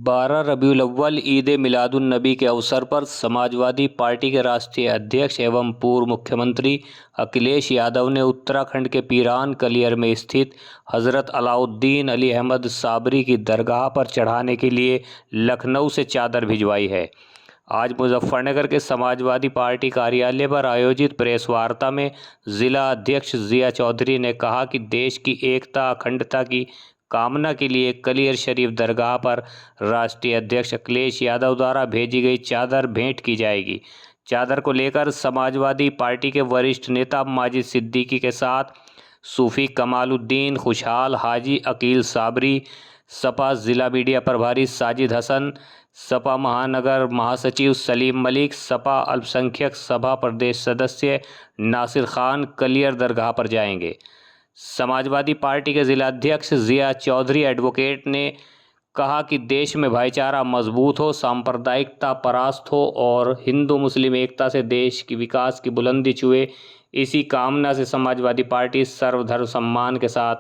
12 रबीउल अव्वल ईद मिलादुन नबी के अवसर पर समाजवादी पार्टी के राष्ट्रीय अध्यक्ष एवं पूर्व मुख्यमंत्री अखिलेश यादव ने उत्तराखंड के पीरान कलियर में स्थित हज़रत अलाउद्दीन अली अहमद साबरी की दरगाह पर चढ़ाने के लिए लखनऊ से चादर भिजवाई है। आज मुजफ्फरनगर के समाजवादी पार्टी कार्यालय पर आयोजित प्रेस वार्ता में ज़िला अध्यक्ष ज़िया चौधरी ने कहा कि देश की एकता अखंडता की कामना के लिए कलियर शरीफ दरगाह पर राष्ट्रीय अध्यक्ष अखिलेश यादव द्वारा भेजी गई चादर भेंट की जाएगी। चादर को लेकर समाजवादी पार्टी के वरिष्ठ नेता माजिद सिद्दीकी के साथ सूफी कमालुद्दीन खुशहाल, हाजी अकील साबरी, सपा ज़िला मीडिया प्रभारी साजिद हसन, सपा महानगर महासचिव सलीम मलिक, सपा अल्पसंख्यक सभा प्रदेश सदस्य नासिर खान कलियर दरगाह पर जाएंगे। समाजवादी पार्टी के जिलाध्यक्ष ज़िया चौधरी एडवोकेट ने कहा कि देश में भाईचारा मजबूत हो, सांप्रदायिकता परास्त हो और हिंदू मुस्लिम एकता से देश की विकास की बुलंदी छुए, इसी कामना से समाजवादी पार्टी सर्वधर्म सम्मान के साथ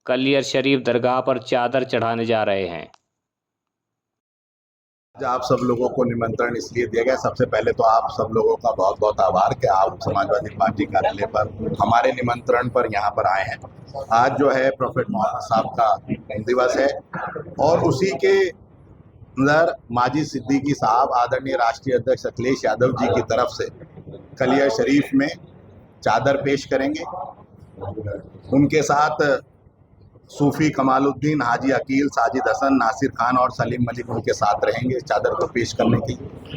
कलियर शरीफ दरगाह पर चादर चढ़ाने जा रहे हैं। आप सब लोगों को निमंत्रण इसलिए दिया गया। सबसे पहले तो आप सब लोगों का बहुत बहुत आभार कि आप समाजवादी पार्टी कार्यालय पर हमारे निमंत्रण पर यहाँ पर आए हैं। आज जो है प्रोफेट मोहम्मद साहब का दिवस है और उसी के अंदर माजिद सिद्दीकी साहब आदरणीय राष्ट्रीय अध्यक्ष अखिलेश यादव जी की तरफ से कलियर शरीफ में चादर पेश करेंगे। उनके साथ सूफी कमालुद्दीन, हाजी अकील, साजिद हसन, नासिर खान और सलीम मलिक उनके साथ रहेंगे चादर को पेश करने की।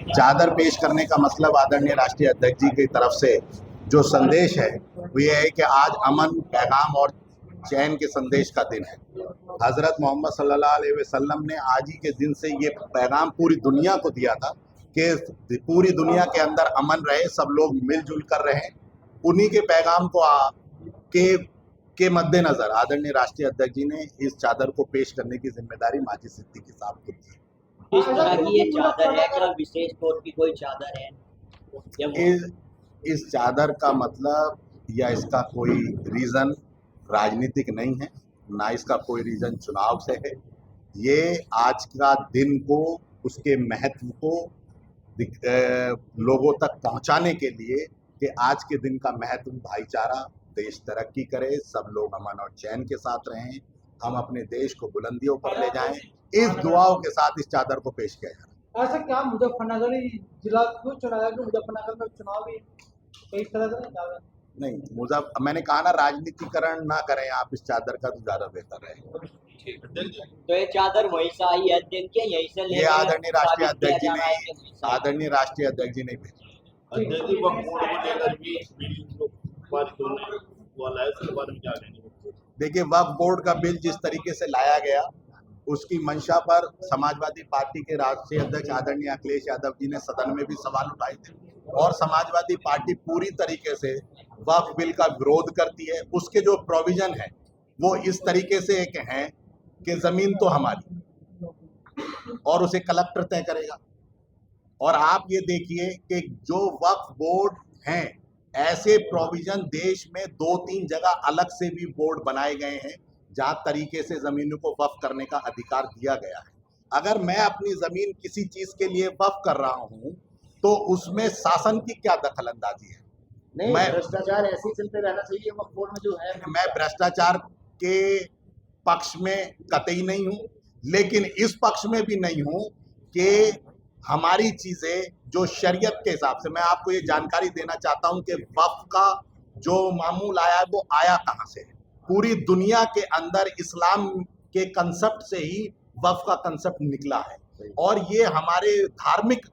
चादर पेश करने का मतलब आदरणीय राष्ट्रीय अध्यक्ष जी की तरफ से जो संदेश है वो ये है कि आज अमन, पैगाम और चैन के संदेश का दिन है। हज़रत मोहम्मद सल्लल्लाहु अलैहि वसल्लम ने आज ही के दिन से ये पैगाम पूरी दुनिया को दिया था कि पूरी दुनिया के अंदर अमन रहे, सब लोग मिलजुल कर रहें। उन्हीं के पैगाम को के मद्देनजर आदरणीय राष्ट्रीय अध्यक्ष जी ने इस चादर को पेश करने की जिम्मेदारी माजिद सिद्दीकी साहब को दी। किस तरह की ये चादर है? क्या विशेष तौर की कोई चादर है? इस चादर का मतलब या इसका कोई रीज़न राजनीतिक नहीं है, ना इसका कोई रीज़न चुनाव से है। ये आज का दिन को, उसके महत्व को लोगों तक पहुंचाने के लिए कि आज के दिन का महत्व भाईचारा, देश तरक्की करे, सब लोग अमन और चैन के साथ रहें, हम अपने देश को बुलंदियों पर ले जाएं, इस दुआओं के साथ इस चादर को पेश किया जा रहा है। ऐसा क्या मुजफ्फरनगर जिला क्यों चुना गया? मुजफ्फरनगर में चुनाव भी कई तरह से नहीं, मैंने कहा ना, राजनीतिकरण ना करें आप इस चादर का, तो ज्यादा बेहतर रहेगा। तो ये चादर वहीं से आई है अध्यक्ष के, यहीं से ये आदरणीय राष्ट्रीय अध्यक्ष जी ने भेजी। देखिए, वक्फ बोर्ड का बिल जिस तरीके से लाया गया उसकी मंशा पर समाजवादी पार्टी के राष्ट्रीय अध्यक्ष आदरणीय अखिलेश यादव जी ने सदन में भी सवाल उठाए थे और समाजवादी पार्टी पूरी तरीके से वक्फ बिल का विरोध करती है। उसके जो प्रोविजन है वो इस तरीके से एक हैं कि जमीन तो हमारी और उसे कलेक्टर तय करेगा। और आप ये देखिए कि जो वक्फ बोर्ड हैं, ऐसे प्रोविजन देश में 2-3 जगह अलग से भी बोर्ड बनाए गए हैं जहाँ तरीके से जमीनों को वक्फ करने का अधिकार दिया गया है। अगर मैं अपनी जमीन किसी चीज के लिए वक्फ कर रहा हूँ तो उसमें शासन की क्या दखल अंदाजी है? नहीं, भ्रष्टाचार ऐसे ही चलते रहना चाहिए वक्फ बोर्ड में जो है। मैं भ्रष्टाचार के पक्ष में कतई नहीं हूँ, लेकिन इस पक्ष में भी नहीं हूँ कि हमारी चीजें जो शरीयत के हिसाब से, मैं आपको ये जानकारी देना चाहता हूं कि वक्फ का जो मामूल आया है वो आया कहां से है। पूरी दुनिया के अंदर इस्लाम के कंसेप्ट से ही वक्फ का कंसेप्ट निकला है और ये हमारे धार्मिक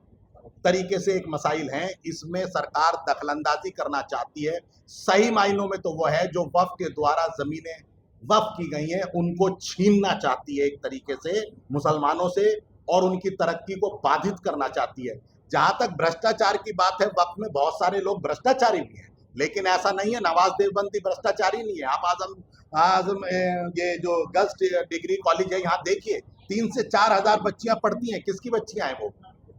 तरीके से एक मसाइल हैं, इसमें सरकार दखलंदाजी करना चाहती है। सही मायनों में तो वो है जो वक्फ के द्वारा जमीनें वक्फ की गई हैं उनको छीनना चाहती है एक तरीके से मुसलमानों से और उनकी तरक्की को बाधित करना चाहती है। जहां तक भ्रष्टाचार की बात है, वक्त में बहुत सारे लोग भ्रष्टाचारी भी हैं, लेकिन ऐसा नहीं है नवाज देवबंदी भ्रष्टाचारी नहीं है। आप आजम ये जो गर्ल्स डिग्री कॉलेज है, यहाँ देखिए 3 से 4 हजार बच्चियां पढ़ती हैं। किसकी बच्चियां हैं वो?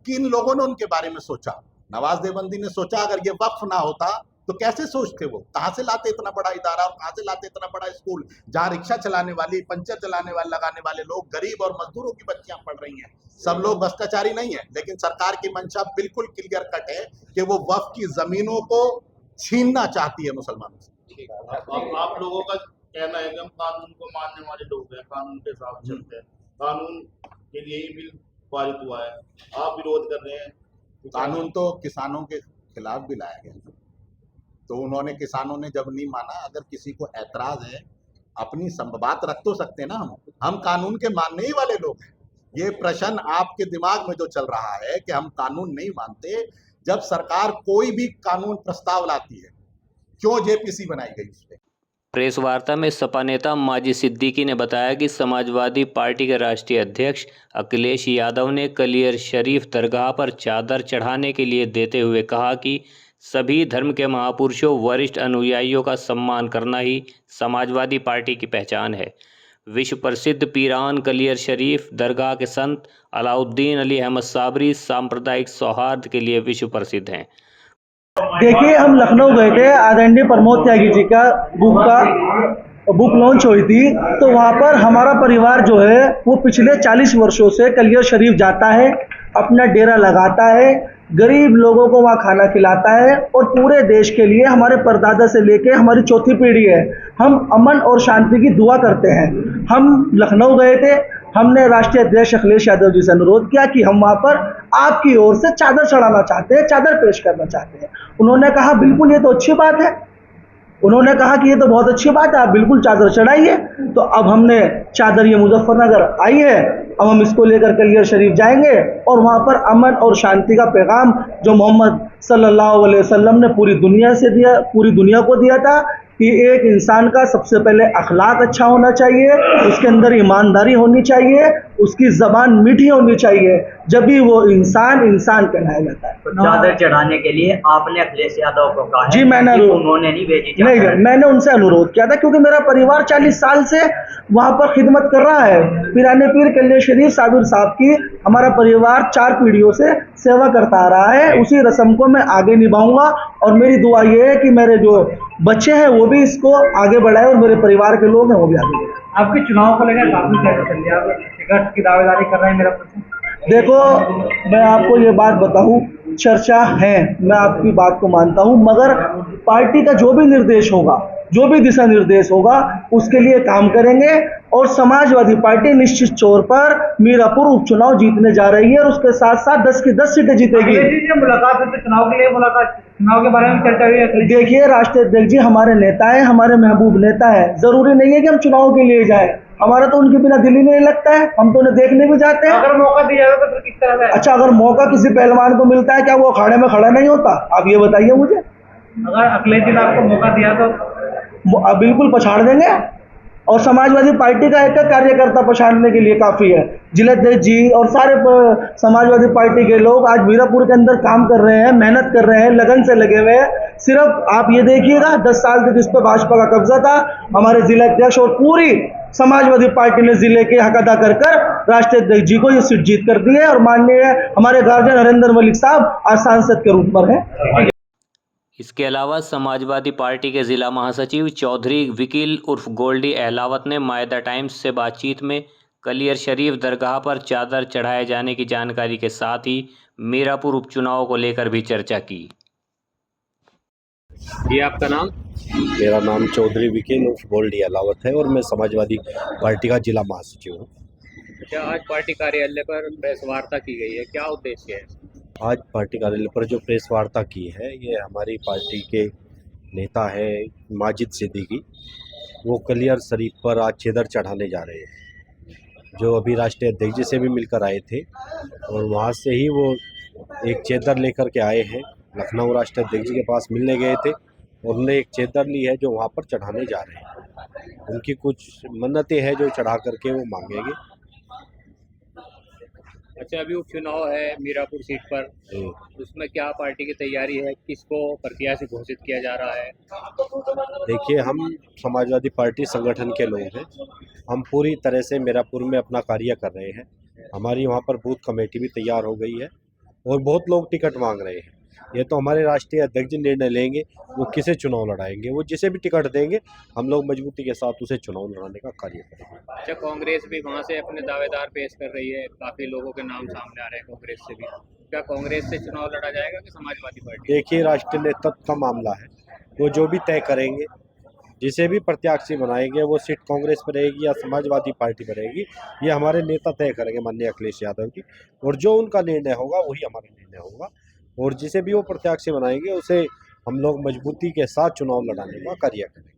किन लोगों ने उनके बारे में सोचा? नवाज देवबंदी ने सोचा अगर ये वक्फ ना होता तो कैसे सोचते वो, कहाँ से लाते इतना बड़ा इदारा और कहाँ से लाते इतना बड़ा स्कूल जहाँ रिक्शा चलाने वाली, पंचर चलाने वाले, लगाने वाले लोग, गरीब और मजदूरों की बच्चियां पढ़ रही हैं। सब लोग भ्रष्टाचारी नहीं है, लेकिन सरकार की मंशा बिल्कुल क्लियर कट है कि वो वक्फ की जमीनों को छीनना चाहती है मुसलमानों से। आप लोगों का कहना है कि हम कानून को मानने वाले लोग हैं, कानून के साथ चलते हैं, कानून के लिए ही बिल पारित हुआ है, आप विरोध कर रहे हैं। कानून तो किसानों के खिलाफ भी लाया गया, तो उन्होंने, किसानों ने जब नहीं माना, अगर किसी को ऐतराज है अपनी बात रख तो सकते हैं ना। हम कानून के मानने ही वाले लोग हैं। ये प्रश्न आपके दिमाग में जो चल रहा है कि हम कानून नहीं मानते, जब सरकार कोई भी कानून प्रस्ताव लाती है, क्यों जेपीसी बनाई गई उस पर? प्रेस वार्ता में सपा नेता माजिद सिद्दीकी ने बताया कि समाजवादी पार्टी के राष्ट्रीय अध्यक्ष अखिलेश यादव ने कलियर शरीफ दरगाह पर चादर चढ़ाने के लिए देते हुए कहा कि सभी धर्म के महापुरुषों, वरिष्ठ अनुयायियों का सम्मान करना ही समाजवादी पार्टी की पहचान है। विश्व प्रसिद्ध पीरान कलियर शरीफ दरगाह के संत अलाउद्दीन अली अहमद साबरी सांप्रदायिक सौहार्द के लिए विश्व प्रसिद्ध हैं। देखिए, हम लखनऊ गए थे, आदरणीय प्रमोद त्यागी जी का बुक लॉन्च हुई थी, तो वहाँ पर हमारा परिवार जो है वो पिछले 40 वर्षों से कलियर शरीफ जाता है, अपना डेरा लगाता है, गरीब लोगों को वहाँ खाना खिलाता है और पूरे देश के लिए हमारे परदादा से लेके हमारी चौथी पीढ़ी है, हम अमन और शांति की दुआ करते हैं। हम लखनऊ गए थे, हमने राष्ट्रीय अध्यक्ष अखिलेश यादव जी से अनुरोध किया कि हम वहाँ पर आपकी ओर से चादर चढ़ाना चाहते हैं, चादर पेश करना चाहते हैं। उन्होंने कहा बिल्कुल, ये तो अच्छी बात है। उन्होंने कहा कि ये तो बहुत अच्छी बात है, आप बिल्कुल चादर चढ़ाइए। तो अब हमने चादर, ये मुजफ्फरनगर आई है, अब हम इसको लेकर कलियर शरीफ जाएंगे और वहाँ पर अमन और शांति का पैगाम जो मोहम्मद सल्लल्लाहु अलैहि वसल्लम ने पूरी दुनिया को दिया था कि एक इंसान का सबसे पहले अखलाक अच्छा होना चाहिए, उसके अंदर ईमानदारी होनी चाहिए, उसकी ज़बान मीठी होनी चाहिए, जब भी वो इंसान कहलाया जाता है। तो चादर चढ़ाने के लिए आपने अखिलेश यादव को कहा जी, मैंने उन्होंने नहीं भेजी? नहीं, मैंने उनसे अनुरोध किया था, क्योंकि मेरा परिवार 40 साल से वहाँ पर खिदमत कर रहा है। पीराने पीर कलियर शरीफ साबिर साहब की हमारा परिवार 4 पीढ़ियों से सेवा करता आ रहा है, उसी रस्म को मैं आगे निभाऊंगा और मेरी दुआ ये है कि मेरे जो बच्चे हैं वो भी इसको आगे बढ़ाए और मेरे परिवार के लोग हैं वो भी आगे बढ़ाए। आपके चुनाव को लेकर काफी चर्चा चल रही है, आप टिकट की दावेदारी कर रहे हैं, मेरा प्रश्न। देखो, मैं आपको ये बात बताऊं, चर्चा है, मैं आपकी बात को मानता हूं, मगर पार्टी का जो भी निर्देश होगा, जो भी दिशा निर्देश होगा, उसके लिए काम करेंगे और समाजवादी पार्टी निश्चित तौर पर मीरापुर उपचुनाव जीतने जा रही है और उसके साथ साथ 10 की 10 सीटें जीतेगी। मुलाकात है, चुनाव के लिए मुलाकात, चुनाव के बारे में चर्चा हुई है। देखिए, राष्ट्रीय अध्यक्ष जी हमारे नेता है, हमारे महबूब नेता है, जरूरी नहीं है कि हम चुनाव के लिए जाए, हमारा तो उनके बिना दिल ही नहीं लगता है, हम तो उन्हें देखने भी जाते हैं। अगर मौका दिया जाएगा तो किस तरह का? अच्छा, अगर मौका किसी पहलवान को मिलता है, क्या वो अखाड़े में खड़ा नहीं होता? आप ये बताइए मुझे। अगर अखिलेश जी ने आपको मौका दिया तो बिल्कुल पछाड़ देंगे और समाजवादी पार्टी का एक कार्यकर्ता पछाड़ने के लिए काफ़ी है। जिलाध्यक्ष जी और सारे समाजवादी पार्टी के लोग आज मीरापुर के अंदर काम कर रहे हैं, मेहनत कर रहे हैं, लगन से लगे हुए हैं। सिर्फ आप ये देखिएगा, 10 साल तक इस पर भाजपा का कब्जा था, हमारे जिलाध्यक्ष और पूरी समाजवादी पार्टी ने जिले के हक अदा कर राष्ट्रीय अध्यक्ष जी को ये सीट जीत कर दी है और माननीय हमारे गार्जियन नरेंद्र मलिक साहब आज सांसद के रूप में हैं। इसके अलावा समाजवादी पार्टी के जिला महासचिव चौधरी वकील उर्फ गोल्डी अहलावत ने मायदा टाइम्स से बातचीत में कलियर शरीफ दरगाह पर चादर चढ़ाए जाने की जानकारी के साथ ही मीरापुर उपचुनाव को लेकर भी चर्चा की। ये आपका नाम? मेरा नाम चौधरी वकील उर्फ गोल्डी अहलावत है और मैं समाजवादी पार्टी का जिला महासचिव हूँ। क्या आज पार्टी कार्यालय पर प्रेस वार्ता की गई है, क्या उद्देश्य है? आज पार्टी कार्यालय पर जो प्रेस वार्ता की है, ये हमारी पार्टी के नेता है माजिद सिद्दीकी, वो कलियर शरीफ पर आज चादर चढ़ाने जा रहे हैं, जो अभी राष्ट्रीय अध्यक्ष जी से भी मिलकर आए थे और वहाँ से ही वो एक चादर लेकर के आए हैं। लखनऊ राष्ट्रीय अध्यक्ष जी के पास मिलने गए थे और उन्होंने एक चादर ली है जो वहाँ पर चढ़ाने जा रहे हैं। उनकी कुछ मन्नतें हैं जो चढ़ा करके वो मांगेंगे। अच्छा, अभी उपचुनाव है मीरापुर सीट पर, उसमें क्या पार्टी की तैयारी है, किसको प्रत्याशी घोषित किया जा रहा है? देखिए, हम समाजवादी पार्टी संगठन के लोग हैं, हम पूरी तरह से मीरापुर में अपना कार्य कर रहे हैं। हमारी वहाँ पर बूथ कमेटी भी तैयार हो गई है और बहुत लोग टिकट मांग रहे हैं। ये तो हमारे राष्ट्रीय अध्यक्ष जी निर्णय लेंगे वो किसे चुनाव लड़ाएंगे, वो जिसे भी टिकट देंगे हम लोग मजबूती के साथ उसे चुनाव लड़ाने का कार्य करेंगे। अच्छा, कांग्रेस भी वहाँ से अपने दावेदार पेश कर रही है, काफ़ी लोगों के नाम सामने आ रहे हैं कांग्रेस से भी। क्या कांग्रेस से चुनाव लड़ा जाएगा कि समाजवादी पार्टी? देखिए, राष्ट्रीय नेतृत्व का मामला है, वो जो भी तय करेंगे, जिसे भी प्रत्याशी बनाएंगे वो सीट कांग्रेस पर रहेगी या समाजवादी पार्टी पर रहेगी, ये हमारे नेता तय करेंगे माननीय अखिलेश यादव जी। और जो उनका निर्णय होगा वही हमारा निर्णय होगा, और जिसे भी वो प्रत्याशी बनाएंगे उसे हम लोग मजबूती के साथ चुनाव लड़ाने का कार्य करेंगे।